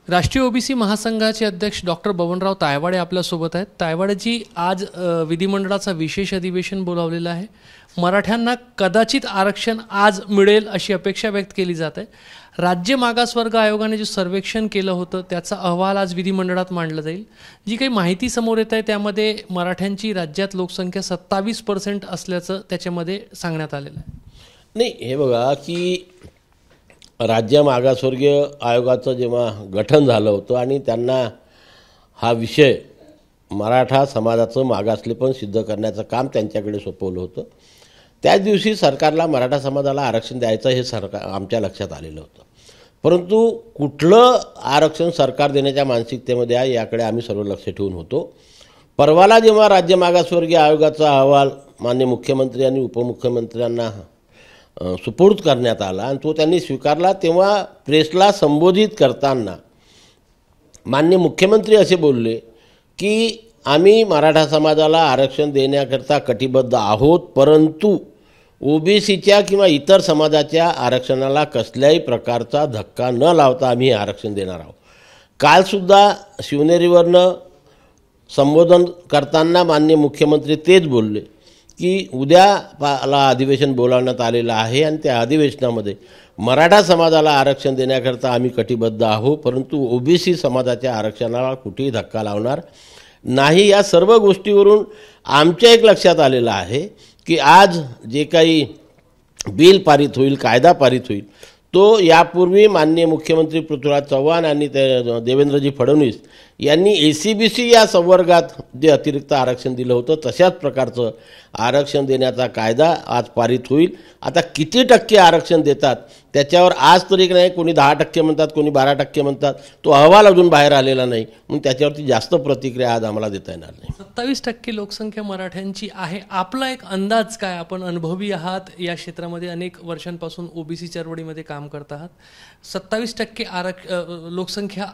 राष्ट्रीय ओबीसी महासंघाचे अध्यक्ष डॉक्टर बबनराव तायवाडे आपल्यासोबत आहेत। तायवाडेजी, आज विधिमंडळाचा विशेष अधिवेशन बोलावलेलं आहे। मराठ्यांना कदाचित आरक्षण आज मिळेल अशी अपेक्षा व्यक्त केली जाते। राज्य मागासवर्ग आयोगाने जे सर्वेक्षण केलं होतं त्याचा अहवाल आज विधिमंडळात मांडला जाईल। जी काही माहिती समोर येत आहे त्यामध्ये मराठ्यांची राज्यात लोकसंख्या 27% असल्याचं त्याच्यामध्ये सांगण्यात आलेलं आहे। नाही, हे बघा की राज्य मागासवर्गीय आयोगाचं जेव्हा गठन झालं होतं आणि त्यांना हा विषय मराठा समाजाचं मागासलेपण सिद्ध करण्याचं काम त्यांच्याकडे सोपवलं होतं, त्याच दिवशी सरकारला मराठा समाजाला आरक्षण द्यायचं हे आमच्या लक्षात आलेलं होतं। परंतु कुठलं आरक्षण सरकार देण्याच्या मानसिकतेमध्ये आहे याकडे आम्ही सर्व लक्ष ठेवून होतो। परवाला जेव्हा राज्य मागासवर्गीय आयोगाचा अहवाल माननीय मुख्यमंत्री आणि उपमुख्यमंत्र्यांना सुपूर्द करण्यात आला आणि तो त्यांनी स्वीकारला, तेव्हा प्रेसला संबोधित करताना माननीय मुख्यमंत्री असे बोलले की आम्ही मराठा समाजाला आरक्षण देण्याकरता कटिबद्ध आहोत, परंतु ओबीसीच्या किंवा इतर समाजाच्या आरक्षणाला कसल्याही प्रकारचा धक्का न लावता आम्ही हे आरक्षण देणार आहोत। कालसुद्धा शिवनेरीवरनं संबोधन करताना माननीय मुख्यमंत्री तेच बोलले की उद्याला अधिवेशन बोलावण्यात आलेलं आहे आणि त्या अधिवेशनामध्ये मराठा समाजाला आरक्षण देण्याकरता आम्ही कटिबद्ध आहोत, परंतु ओबीसी समाजाच्या आरक्षणाला कुठेही धक्का लावणार नाही। या सर्व गोष्टीवरून आमच्या एक लक्षात आलेलं आहे की आज जे काही बिल पारित होईल, कायदा पारित होईल, तो यापूर्वी माननीय मुख्यमंत्री पृथ्वीराज चव्हाण आणि देवेंद्रजी फडणवीस यांनी ACBC या संवर्गात जे अतिरिक्त आरक्षण दिलं होतं तशाच प्रकारचं आरक्षण देण्याचा कायदा आज पारित होईल। आता किती टक्के आरक्षण देतात त्याच्यावर आज तरी नाही, कोणी 10% म्हणतात, कोणी 12% म्हणतात, तो अहवाल अजून बाहेर आलेला नाही, म्हणून त्याच्यावरती जास्त प्रतिक्रिया आज आम्हाला देता येणार नाही। 27% लोकसंख्या मराठ्यांची आहे, आपला एक अंदाज काय? आपण अनुभवी आहात, या क्षेत्रामध्ये अनेक वर्षांपासून ओबीसी चळवळीमध्ये काम करत आहात। 27% लोकसंख्या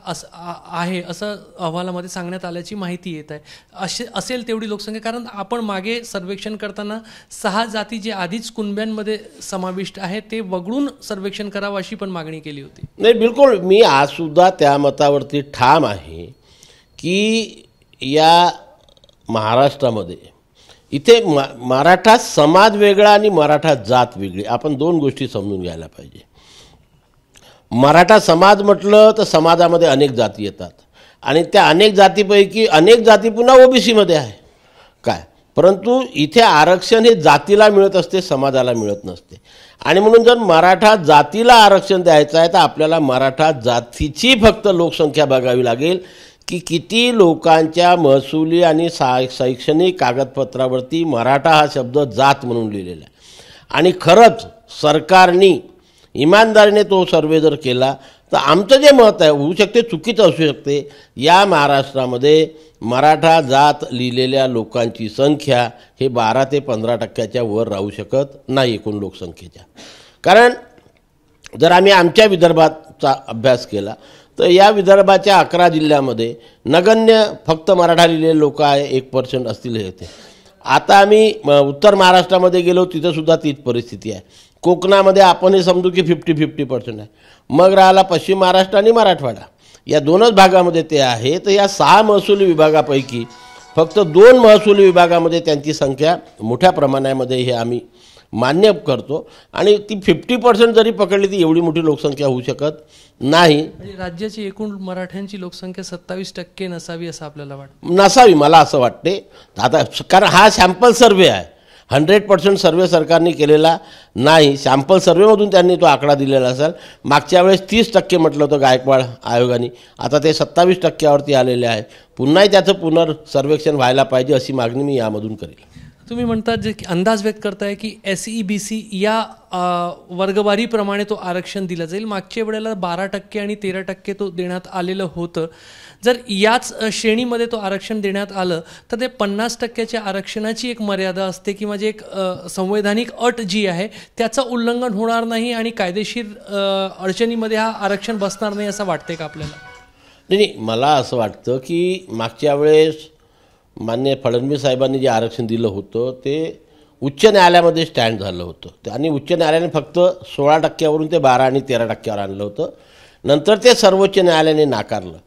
आहे असं अहवालामध्ये सांगण्यात आल्याची माहिती येत आहे। असेल तेवढी लोकसंख्या, कारण आपण मागे सर्वेक्षण करताना 6 जाती जे आधीच कुणब्यांमध्ये समाविष्ट आहेत ते वगळून सर्वेक्षण करावं अशी पण मागणी केली होती। नाही, बिलकुल मी आजसुद्धा त्या मतावरती ठाम आहे की या महाराष्ट्रामध्ये इथे मराठा समाज वेगळा आणि मराठा जात वेगळी, आपण दोन गोष्टी समजून घ्यायला पाहिजे। मराठा समाज म्हटलं तर समाजामध्ये अनेक जाती येतात आणि त्या अनेक जातीपैकी अनेक जाती पुन्हा ओबीसीमध्ये आहे काय, परंतु इथे आरक्षण हे जातीला मिळत असते, समाजाला मिळत नसते। आणि म्हणून जर मराठा जातीला आरक्षण द्यायचं आहे तर आपल्याला मराठा जातीची फक्त लोकसंख्या बघावी लागेल की किती लोकांच्या महसुली आणि शैक्षणिक कागदपत्रावरती मराठा हा शब्द जात म्हणून लिहिलेला आहे। आणि खरंच सरकारने इमानदारीने तो सर्वे जर केला तर आमचं जे मत आहे, होऊ शकते चुकीचं असू शकते, या महाराष्ट्रामध्ये मराठा जात लिहिलेल्या लोकांची संख्या हे 12 ते 15% वर राहू शकत नाही एकूण लोकसंख्येच्या। कारण जर आम्ही आमच्या विदर्भाचा अभ्यास केला तर या विदर्भाच्या 11 जिल्ह्यामध्ये नगण्य फक्त मराठा लिहिलेले लोक आहे, 1% असतील हे होते। आता आम्ही उत्तर महाराष्ट्रामध्ये गेलो तिथंसुद्धा तीच परिस्थिती आहे। कोकणामध्ये आपण हे समजू की 50-50% आहे। मग राहिला पश्चिम महाराष्ट्र आणि मराठवाडा, या दोनच भागामध्ये ते आहे। तर या 6 महसुली विभागापैकी फक्त 2 महसुली विभागामध्ये त्यांची संख्या मोठ्या प्रमाणामध्ये हे आम्ही मान्य करतो आणि ती 50% जरी पकडली ती एवढी मोठी लोकसंख्या होऊ शकत नाही। राज्याची एकूण मराठ्यांची लोकसंख्या 27% नसावी असं आपल्याला वाटतं? नसावी, मला असं वाटते। आता कारण हा सॅम्पल सर्वे आहे, 100% सर्वे सरकारने केलेला नाही, सॅम्पल सर्वेमधून त्यांनी तो आकडा दिलेला असेल। मागच्या वेळेस 30% म्हटलं होतं गायकवाड आयोगाने, आता ते 27%वरती आलेले आहे। पुन्हाही त्याचं पुनर्सर्वेक्षण व्हायला पाहिजे अशी मागणी मी यामधून करेल। तुम्ही म्हणतात जे अंदाज व्यक्त करताय की SEBC या वर्गवारीप्रमाणे तो आरक्षण दिलं जाईल। मागच्या वेळेला 12% आणि 13% तो देण्यात आलेलं होतं। जर याच श्रेणीमध्ये तो आरक्षण देण्यात आलं तर ते 50%च्या आरक्षणाची एक मर्यादा असते किंवा जे एक संवैधानिक अट जी आहे त्याचं उल्लंघन होणार नाही आणि कायदेशीर अडचणीमध्ये हा आरक्षण बसणार नाही असं वाटते का आपल्याला? नाही, मला असं वाटतं की मागच्या वेळेस माननीय फडणवीस साहेबांनी जे आरक्षण दिलं होतं ते उच्च न्यायालयामध्ये स्टँड झालं होतं आणि उच्च न्यायालयाने फक्त 16% वरून ते 12 आणि 13% आणलं होतं। नंतर ते सर्वोच्च न्यायालयाने नाकारलं.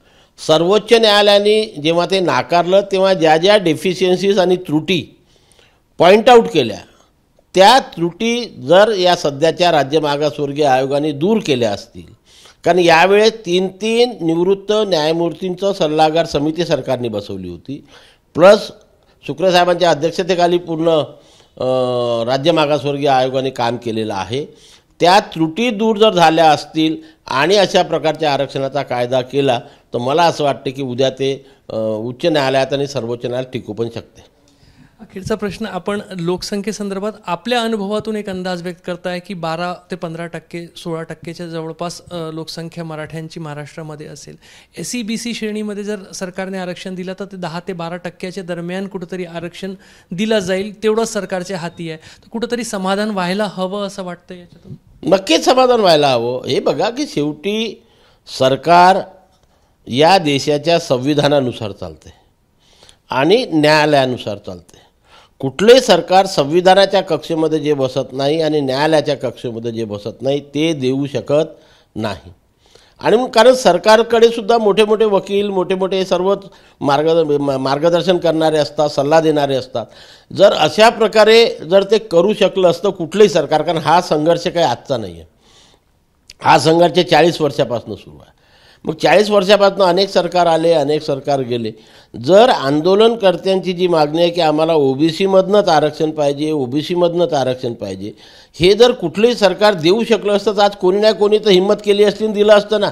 सर्वोच्च न्यायालयाने जेव्हा ते नाकारलं तेव्हा ज्या ज्या डेफिशियन्सीज आणि त्रुटी पॉईंट आऊट केल्या, त्या त्रुटी जर या सध्याच्या राज्य मागासवर्गीय आयोगाने दूर केल्या असतील, कारण यावेळेस 3 निवृत्त न्यायमूर्तींचं सल्लागार समिती सरकारने बसवली होती, प्लस शुक्रे साहेबांच्या अध्यक्षतेखाली पूर्ण राज्य मागासवर्गीय आयोगाने काम केलेलं आहे. त्या त्रुटी दूर जर झाल्या असतील आणि अशा प्रकारच्या आरक्षणाचा कायदा केला तर मला असं वाटतं की उद्या ते उच्च न्यायालयात आणि सर्वोच्च न्यायालयात टिकू पण शकते. अखेरचा प्रश्न, आपण लोकसंख्येसंदर्भात आपल्या अनुभवातून एक अंदाज व्यक्त करताय की 12 ते 15%, 16%च्या जवळपास लोकसंख्या मराठ्यांची महाराष्ट्रामध्ये असेल. SEBC श्रेणीमध्ये जर सरकारने आरक्षण दिलं तर ते 10 ते 12% दरम्यान कुठंतरी आरक्षण दिलं जाईल, तेवढं सरकारच्या हाती आहे. तर कुठंतरी समाधान व्हायला हवं असं वाटतं याच्यातून. नक्कीच समाधान व्हायला हवं. हे बघा की शेवटी सरकार या देशाच्या संविधानानुसार चालते आणि न्यायालयानुसार चालते. कुठलंही सरकार संविधानाच्या कक्षेमध्ये जे बसत नाही आणि न्यायालयाच्या कक्षेमध्ये जे बसत नाही ते देऊ शकत नाही. आणि मग कारण सरकारकडे सुद्धा मोठे मोठे वकील, मोठे मोठे सर्वच मार्गदर्शन करणारे असतात, सल्ला देणारे असतात. जर अशा प्रकारे जर ते करू शकलं असतं कुठलंही सरकार, कारण हा संघर्ष काही आजचा नाही आहे, हा संघर्ष 40 वर्षापासून सुरू आहे. मग 40 वर्षापासून अनेक सरकार आले, अनेक सरकार गेले. जर आंदोलनकर्त्यांची जी मागणी आहे की आम्हाला OBCमधनंच आरक्षण पाहिजे, OBCमधनंच आरक्षण पाहिजे, हे जर कुठलंही सरकार देऊ शकलं असतं तर आज कोणी ना कोणी तर हिंमत केली असती, दिलं असतं ना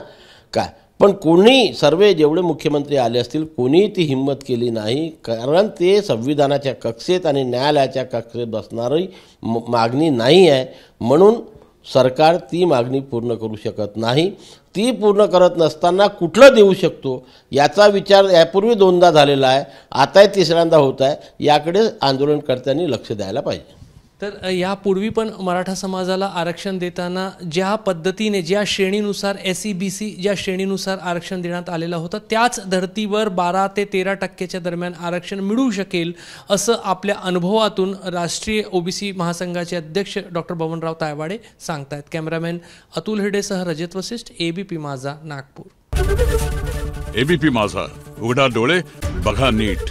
काय. पण कोणी, सर्व जेवढे मुख्यमंत्री आले असतील, कोणी ती हिंमत केली नाही, कारण ते संविधानाच्या कक्षेत आणि न्यायालयाच्या कक्षेत बसणारी मागणी नाही आहे. म्हणून सरकार ती मागणी पूर्ण करू शकत नाही. ती पूर्ण करत नसताना कुठलं देऊ शकतो याचा विचार यापूर्वी 2दा झालेला आहे, आता 3ऱ्यांदा होत आहे. याकडे आंदोलनकर्त्यांनी लक्ष द्यायला पाहिजे. तर यापूर्वी पण मराठा समाजाला आरक्षण देताना ज्या पद्धतीने, ज्या श्रेणीनुसार SEBC ज्या श्रेणीनुसार आरक्षण देण्यात आलेलं होतं, त्याच धर्तीवर 12 ते 13% दरम्यान आरक्षण मिळू शकेल असं आपल्या अनुभवातून राष्ट्रीय OBC महासंघाचे अध्यक्ष डॉक्टर बबनराव तायवाडे सांगतायत. कॅमेरामॅन अतुल हिडेसह रजत वसिष्ठ, ABP माझा, नागपूर. ABP माझा, उघडा डोळे बघा नीट.